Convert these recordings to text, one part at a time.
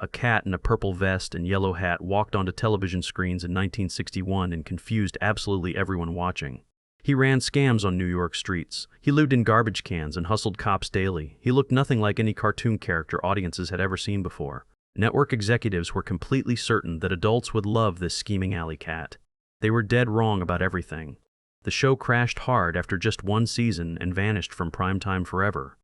A cat in a purple vest and yellow hat walked onto television screens in 1961 and confused absolutely everyone watching. He ran scams on New York streets. He lived in garbage cans and hustled cops daily. He looked nothing like any cartoon character audiences had ever seen before. Network executives were completely certain that adults would love this scheming alley cat. They were dead wrong about everything. The show crashed hard after just one season and vanished from primetime forever.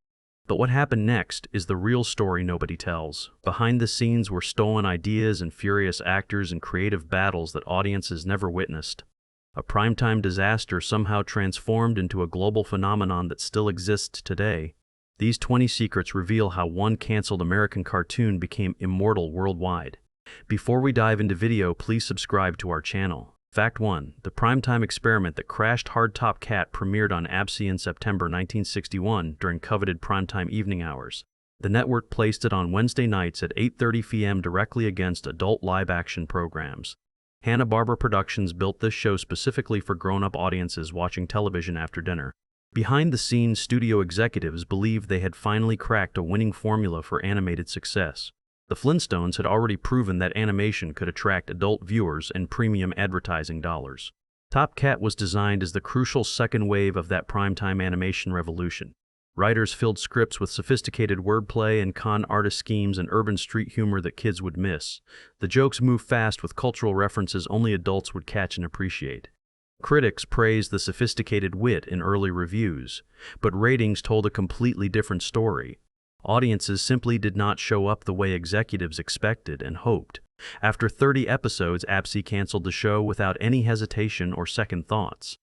But what happened next is the real story nobody tells. Behind the scenes were stolen ideas and furious actors and creative battles that audiences never witnessed. A primetime disaster somehow transformed into a global phenomenon that still exists today. These 20 secrets reveal how one canceled American cartoon became immortal worldwide. Before we dive into video, please subscribe to our channel. Fact 1. The primetime experiment that crashed hard Top Cat premiered on ABC in September 1961 during coveted primetime evening hours. The network placed it on Wednesday nights at 8:30 p.m. directly against adult live-action programs. Hanna-Barbera Productions built this show specifically for grown-up audiences watching television after dinner. Behind-the-scenes studio executives believed they had finally cracked a winning formula for animated success. The Flintstones had already proven that animation could attract adult viewers and premium advertising dollars. Top Cat was designed as the crucial second wave of that primetime animation revolution. Writers filled scripts with sophisticated wordplay and con artist schemes and urban street humor that kids would miss. The jokes moved fast with cultural references only adults would catch and appreciate. Critics praised the sophisticated wit in early reviews, but ratings told a completely different story. Audiences simply did not show up the way executives expected and hoped. After 30 episodes, ABC canceled the show without any hesitation or second thoughts.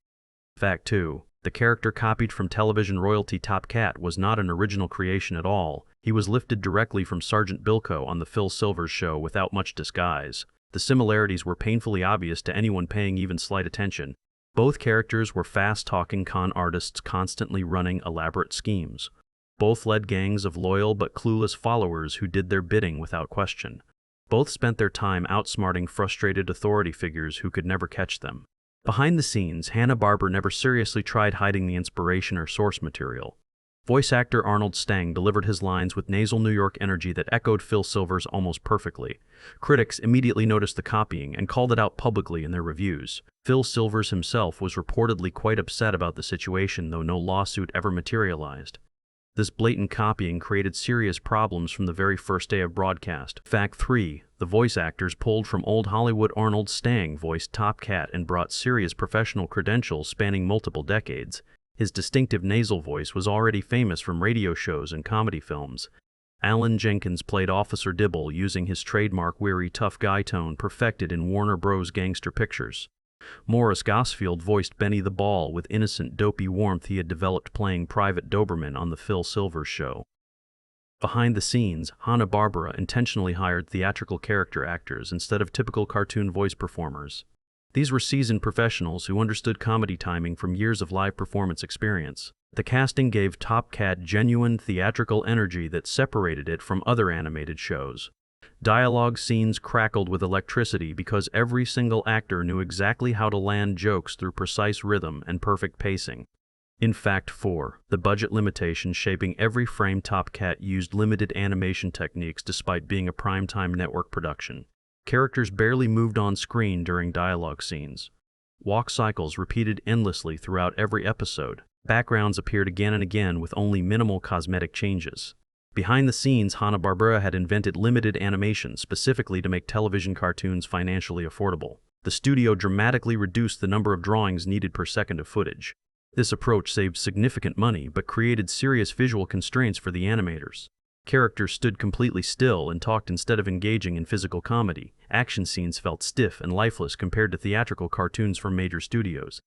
Fact 2. The character copied from television royalty Top Cat was not an original creation at all. He was lifted directly from Sergeant Bilco on the Phil Silvers Show without much disguise. The similarities were painfully obvious to anyone paying even slight attention. Both characters were fast-talking con artists constantly running elaborate schemes. Both led gangs of loyal but clueless followers who did their bidding without question. Both spent their time outsmarting frustrated authority figures who could never catch them. Behind the scenes, Hanna-Barbera never seriously tried hiding the inspiration or source material. Voice actor Arnold Stang delivered his lines with nasal New York energy that echoed Phil Silvers almost perfectly. Critics immediately noticed the copying and called it out publicly in their reviews. Phil Silvers himself was reportedly quite upset about the situation, though no lawsuit ever materialized. This blatant copying created serious problems from the very first day of broadcast. Fact 3. The voice actors pulled from old Hollywood. Arnold Stang voiced Top Cat and brought serious professional credentials spanning multiple decades. His distinctive nasal voice was already famous from radio shows and comedy films. Alan Jenkins played Officer Dibble using his trademark weary tough guy tone perfected in Warner Bros. Gangster pictures. Morris Gosfield voiced Benny the Ball with innocent, dopey warmth he had developed playing Private Doberman on the Phil Silvers Show. Behind the scenes, Hanna-Barbera intentionally hired theatrical character actors instead of typical cartoon voice performers. These were seasoned professionals who understood comedy timing from years of live performance experience. The casting gave Top Cat genuine theatrical energy that separated it from other animated shows. Dialogue scenes crackled with electricity because every single actor knew exactly how to land jokes through precise rhythm and perfect pacing. In Fact 4, the budget limitations shaping every frame. Top Cat used limited animation techniques despite being a primetime network production. Characters barely moved on screen during dialogue scenes. Walk cycles repeated endlessly throughout every episode. Backgrounds appeared again and again with only minimal cosmetic changes. Behind the scenes, Hanna-Barbera had invented limited animation specifically to make television cartoons financially affordable. The studio dramatically reduced the number of drawings needed per second of footage. This approach saved significant money but created serious visual constraints for the animators. Characters stood completely still and talked instead of engaging in physical comedy. Action scenes felt stiff and lifeless compared to theatrical cartoons from major studios.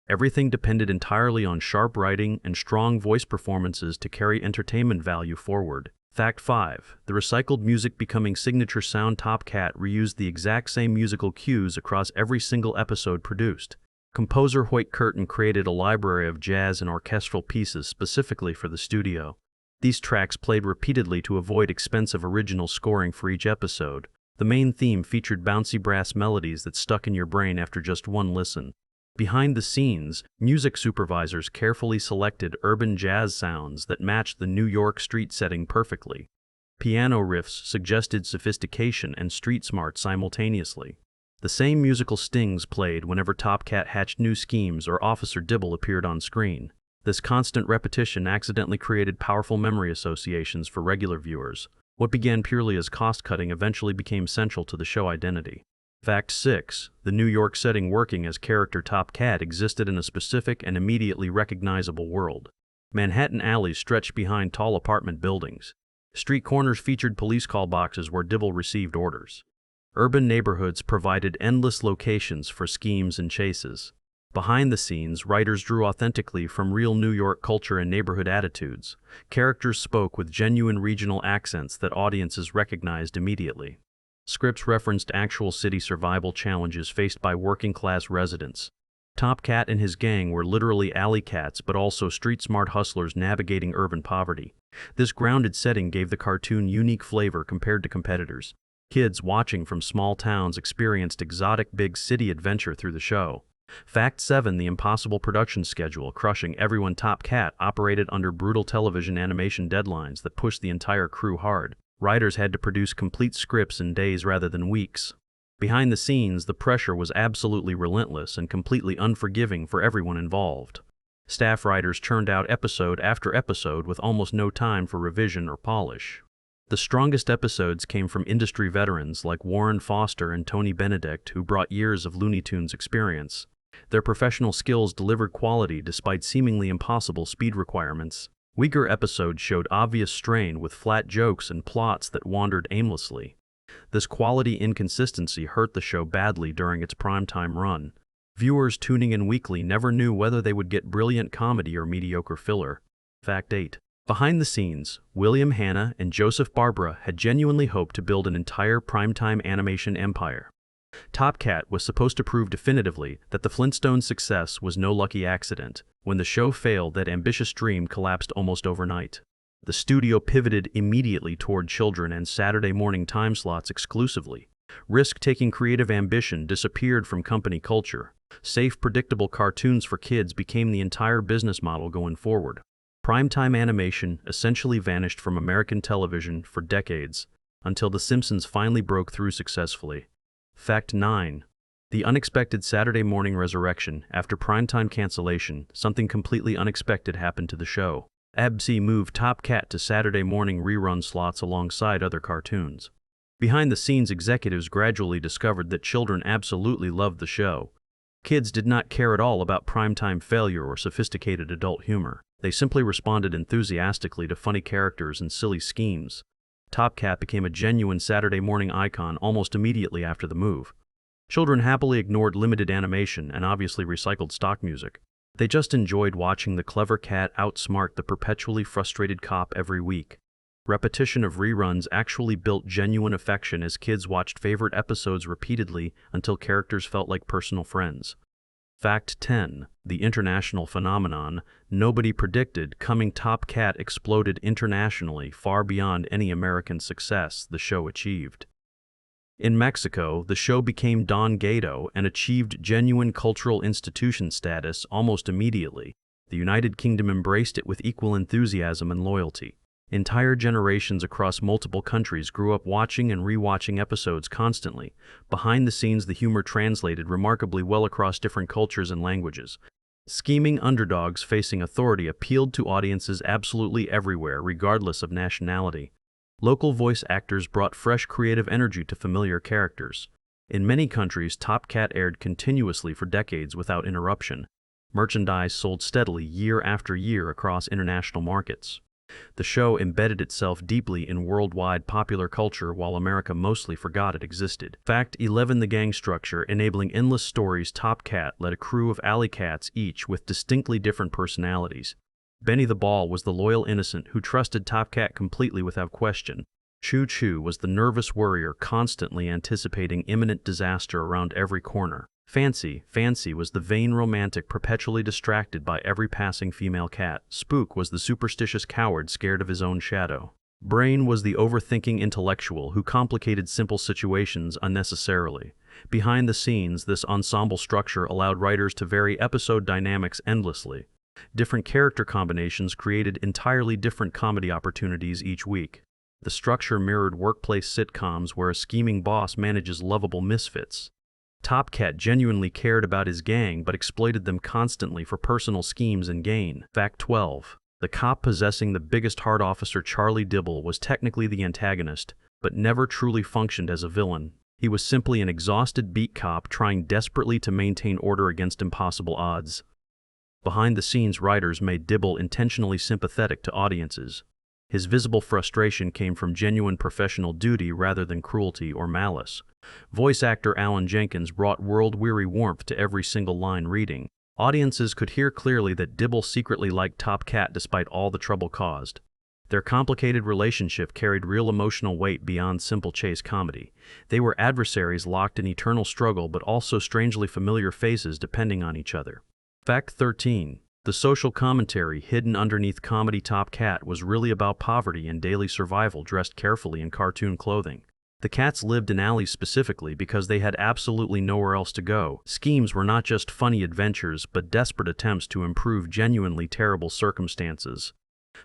Everything depended entirely on sharp writing and strong voice performances to carry entertainment value forward. Fact 5. The recycled music becoming signature sound. Top Cat reused the exact same musical cues across every single episode produced. Composer Hoyt Curtin created a library of jazz and orchestral pieces specifically for the studio. These tracks played repeatedly to avoid expensive original scoring for each episode. The main theme featured bouncy brass melodies that stuck in your brain after just one listen. Behind the scenes, music supervisors carefully selected urban jazz sounds that matched the New York street setting perfectly. Piano riffs suggested sophistication and street smart simultaneously. The same musical stings played whenever Top Cat hatched new schemes or Officer Dibble appeared on screen. This constant repetition accidentally created powerful memory associations for regular viewers. What began purely as cost-cutting eventually became central to the show identity. Fact 6. The New York setting working as character Top Cat existed in a specific and immediately recognizable world. Manhattan alleys stretched behind tall apartment buildings. Street corners featured police call boxes where Dibble received orders. Urban neighborhoods provided endless locations for schemes and chases. Behind the scenes, writers drew authentically from real New York culture and neighborhood attitudes. Characters spoke with genuine regional accents that audiences recognized immediately. Scripts referenced actual city survival challenges faced by working-class residents. Top Cat and his gang were literally alley cats but also street-smart hustlers navigating urban poverty. This grounded setting gave the cartoon unique flavor compared to competitors. Kids watching from small towns experienced exotic big city adventure through the show. Fact 7. The impossible production schedule crushing everyone. Top Cat operated under brutal television animation deadlines that pushed the entire crew hard. Writers had to produce complete scripts in days rather than weeks. Behind the scenes, the pressure was absolutely relentless and completely unforgiving for everyone involved. Staff writers churned out episode after episode with almost no time for revision or polish. The strongest episodes came from industry veterans like Warren Foster and Tony Benedict, who brought years of Looney Tunes experience. Their professional skills delivered quality despite seemingly impossible speed requirements. Weaker episodes showed obvious strain with flat jokes and plots that wandered aimlessly. This quality inconsistency hurt the show badly during its primetime run. Viewers tuning in weekly never knew whether they would get brilliant comedy or mediocre filler. Fact 8. Behind the scenes, William Hanna and Joseph Barbera had genuinely hoped to build an entire primetime animation empire. Top Cat was supposed to prove definitively that the Flintstones' success was no lucky accident. When the show failed, that ambitious dream collapsed almost overnight. The studio pivoted immediately toward children and Saturday morning time slots exclusively. Risk-taking creative ambition disappeared from company culture. Safe, predictable cartoons for kids became the entire business model going forward. Primetime animation essentially vanished from American television for decades, until The Simpsons finally broke through successfully. Fact 9. The unexpected Saturday morning resurrection. After primetime cancellation, something completely unexpected happened to the show. ABC moved Top Cat to Saturday morning rerun slots alongside other cartoons. Behind-the-scenes executives gradually discovered that children absolutely loved the show. Kids did not care at all about primetime failure or sophisticated adult humor. They simply responded enthusiastically to funny characters and silly schemes. Top Cat became a genuine Saturday morning icon almost immediately after the move. Children happily ignored limited animation and obviously recycled stock music. They just enjoyed watching the clever cat outsmart the perpetually frustrated cop every week. Repetition of reruns actually built genuine affection as kids watched favorite episodes repeatedly until characters felt like personal friends. Fact 10. The international phenomenon nobody predicted coming. Top Cat exploded internationally far beyond any American success the show achieved. In Mexico, the show became Don Gato and achieved genuine cultural institution status almost immediately. The United Kingdom embraced it with equal enthusiasm and loyalty. Entire generations across multiple countries grew up watching and rewatching episodes constantly. Behind the scenes, the humor translated remarkably well across different cultures and languages. Scheming underdogs facing authority appealed to audiences absolutely everywhere, regardless of nationality. Local voice actors brought fresh creative energy to familiar characters. In many countries, Top Cat aired continuously for decades without interruption. Merchandise sold steadily year after year across international markets. The show embedded itself deeply in worldwide popular culture while America mostly forgot it existed. Fact 11. The gang structure enabling endless stories. Top Cat led a crew of alley cats, each with distinctly different personalities. Benny the Ball was the loyal innocent who trusted Top Cat completely without question. Choo Choo was the nervous worrier constantly anticipating imminent disaster around every corner. Fancy was the vain romantic perpetually distracted by every passing female cat. Spook was the superstitious coward scared of his own shadow. Brain was the overthinking intellectual who complicated simple situations unnecessarily. Behind the scenes, this ensemble structure allowed writers to vary episode dynamics endlessly. Different character combinations created entirely different comedy opportunities each week. The structure mirrored workplace sitcoms where a scheming boss manages lovable misfits. Top Cat genuinely cared about his gang but exploited them constantly for personal schemes and gain. Fact 12. The cop possessing the biggest heart, Officer Charlie Dibble, was technically the antagonist, but never truly functioned as a villain. He was simply an exhausted beat cop trying desperately to maintain order against impossible odds. Behind the scenes, writers made Dibble intentionally sympathetic to audiences. His visible frustration came from genuine professional duty rather than cruelty or malice. Voice actor Alan Jenkins brought world-weary warmth to every single line reading. Audiences could hear clearly that Dibble secretly liked Top Cat despite all the trouble caused. Their complicated relationship carried real emotional weight beyond simple chase comedy. They were adversaries locked in eternal struggle but also strangely familiar faces depending on each other. Fact 13. The social commentary hidden underneath comedy. Top Cat was really about poverty and daily survival dressed carefully in cartoon clothing. The cats lived in alleys specifically because they had absolutely nowhere else to go. Schemes were not just funny adventures but desperate attempts to improve genuinely terrible circumstances.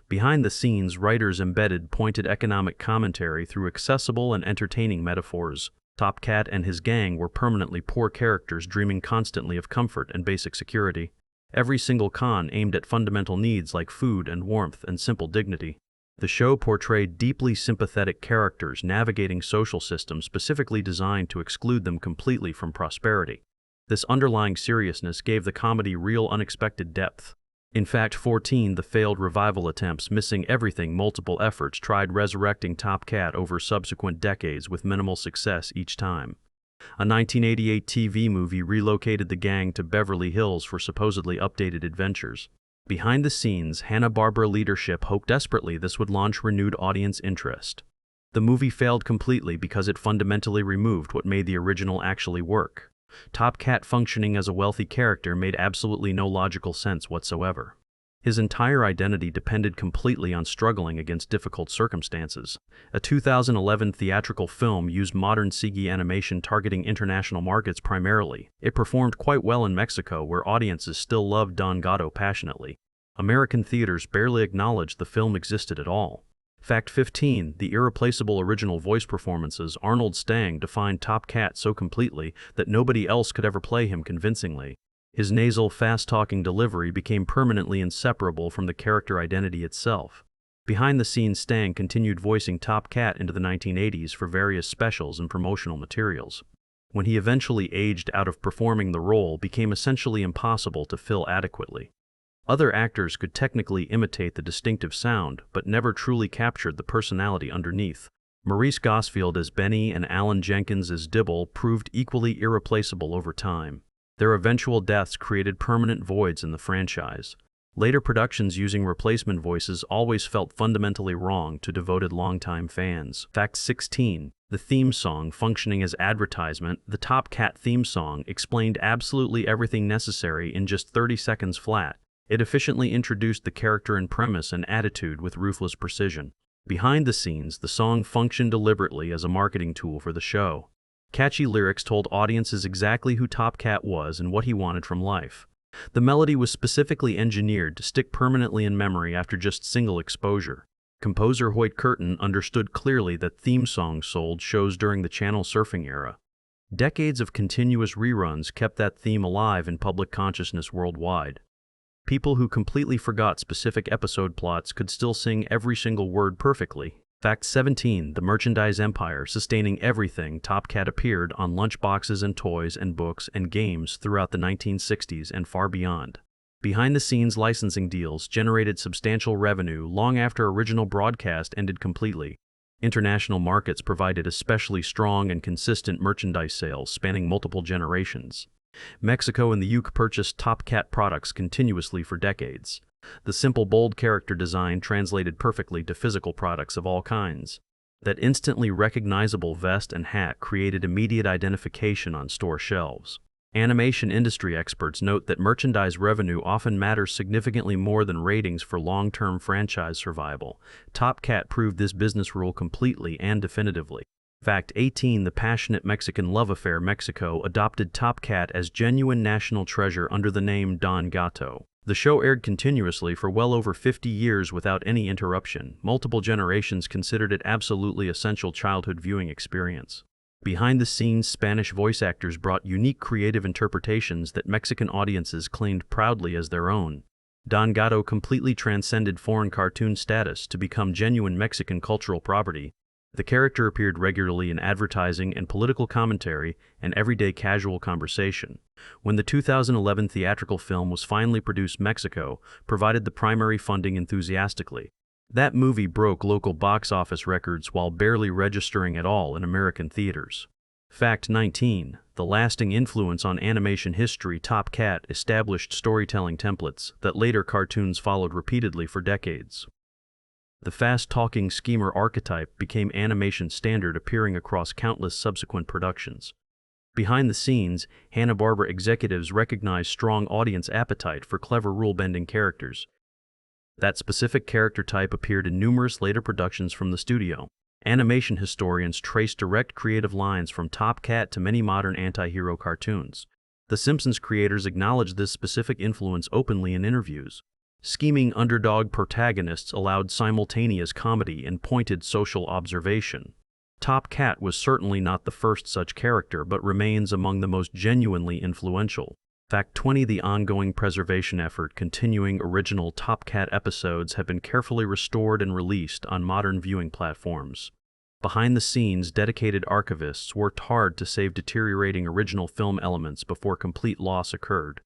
Behind the scenes, writers embedded pointed economic commentary through accessible and entertaining metaphors. Top Cat and his gang were permanently poor characters dreaming constantly of comfort and basic security. Every single con aimed at fundamental needs like food and warmth and simple dignity. The show portrayed deeply sympathetic characters navigating social systems specifically designed to exclude them completely from prosperity. This underlying seriousness gave the comedy real unexpected depth. In fact, 14, the failed revival attempts, missing everything, multiple efforts tried resurrecting Top Cat over subsequent decades with minimal success each time. A 1988 TV movie relocated the gang to Beverly Hills for supposedly updated adventures. Behind the scenes, Hanna-Barbera leadership hoped desperately this would launch renewed audience interest. The movie failed completely because it fundamentally removed what made the original actually work. Top Cat functioning as a wealthy character made absolutely no logical sense whatsoever. His entire identity depended completely on struggling against difficult circumstances. A 2011 theatrical film used modern CG animation targeting international markets primarily. It performed quite well in Mexico, where audiences still loved Don Gato passionately. American theaters barely acknowledged the film existed at all. Fact 15. The irreplaceable original voice performances. Arnold Stang defined Top Cat so completely that nobody else could ever play him convincingly. His nasal, fast-talking delivery became permanently inseparable from the character identity itself. Behind the scenes, Stang continued voicing Top Cat into the 1980s for various specials and promotional materials. When he eventually aged out of performing, the role became essentially impossible to fill adequately. Other actors could technically imitate the distinctive sound, but never truly captured the personality underneath. Maurice Gosfield as Benny and Alan Jenkins as Dibble proved equally irreplaceable over time. Their eventual deaths created permanent voids in the franchise. Later productions using replacement voices always felt fundamentally wrong to devoted longtime fans. Fact 16. The theme song functioning as advertisement. The Top Cat theme song explained absolutely everything necessary in just 30 seconds flat. It efficiently introduced the character and premise and attitude with ruthless precision. Behind the scenes, the song functioned deliberately as a marketing tool for the show. Catchy lyrics told audiences exactly who Top Cat was and what he wanted from life. The melody was specifically engineered to stick permanently in memory after just single exposure. Composer Hoyt Curtin understood clearly that theme songs sold shows during the channel surfing era. Decades of continuous reruns kept that theme alive in public consciousness worldwide. People who completely forgot specific episode plots could still sing every single word perfectly. Fact 17. The merchandise empire sustaining everything. Top Cat appeared on lunchboxes and toys and books and games throughout the 1960s and far beyond. Behind-the-scenes licensing deals generated substantial revenue long after original broadcast ended completely. International markets provided especially strong and consistent merchandise sales spanning multiple generations. Mexico and the UK purchased Top Cat products continuously for decades. The simple, bold character design translated perfectly to physical products of all kinds. That instantly recognizable vest and hat created immediate identification on store shelves. Animation industry experts note that merchandise revenue often matters significantly more than ratings for long-term franchise survival. Top Cat proved this business rule completely and definitively. Fact 18. The passionate Mexican love affair. Mexico adopted Top Cat as genuine national treasure under the name Don Gato. The show aired continuously for well over 50 years without any interruption. Multiple generations considered it absolutely essential childhood viewing experience. Behind the scenes, Spanish voice actors brought unique creative interpretations that Mexican audiences claimed proudly as their own. Don Gato completely transcended foreign cartoon status to become genuine Mexican cultural property. The character appeared regularly in advertising and political commentary and everyday casual conversation. When the 2011 theatrical film was finally produced, Mexico provided the primary funding enthusiastically. That movie broke local box office records while barely registering at all in American theaters. Fact 19. The lasting influence on animation history. Top Cat established storytelling templates that later cartoons followed repeatedly for decades. The fast-talking schemer archetype became animation standard, appearing across countless subsequent productions. Behind the scenes, Hanna-Barbera executives recognized strong audience appetite for clever rule-bending characters. That specific character type appeared in numerous later productions from the studio. Animation historians trace direct creative lines from Top Cat to many modern anti-hero cartoons. The Simpsons creators acknowledged this specific influence openly in interviews. Scheming underdog protagonists allowed simultaneous comedy and pointed social observation. Top Cat was certainly not the first such character, but remains among the most genuinely influential. Fact 20. The ongoing preservation effort. Continuing original Top Cat episodes have been carefully restored and released on modern viewing platforms. Behind the scenes, dedicated archivists worked hard to save deteriorating original film elements before complete loss occurred.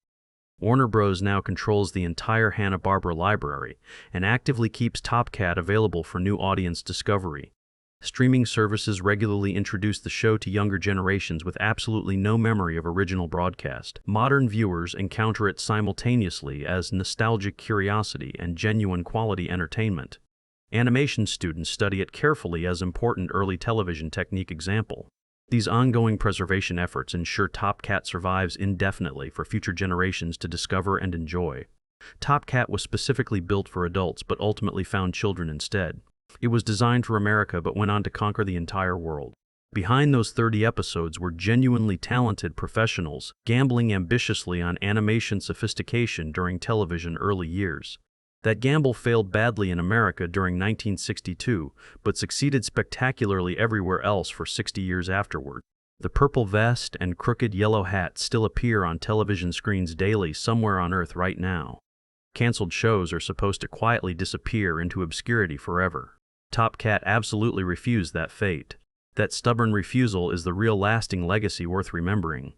Warner Bros. Now controls the entire Hanna-Barbera library and actively keeps Top Cat available for new audience discovery. Streaming services regularly introduce the show to younger generations with absolutely no memory of original broadcast. Modern viewers encounter it simultaneously as nostalgic curiosity and genuine quality entertainment. Animation students study it carefully as important early television technique example. These ongoing preservation efforts ensure Top Cat survives indefinitely for future generations to discover and enjoy. Top Cat was specifically built for adults but ultimately found children instead. It was designed for America but went on to conquer the entire world. Behind those 30 episodes were genuinely talented professionals, gambling ambitiously on animation sophistication during television early years. That gamble failed badly in America during 1962, but succeeded spectacularly everywhere else for 60 years afterward. The purple vest and crooked yellow hat still appear on television screens daily somewhere on Earth right now. Canceled shows are supposed to quietly disappear into obscurity forever. Top Cat absolutely refused that fate. That stubborn refusal is the real lasting legacy worth remembering.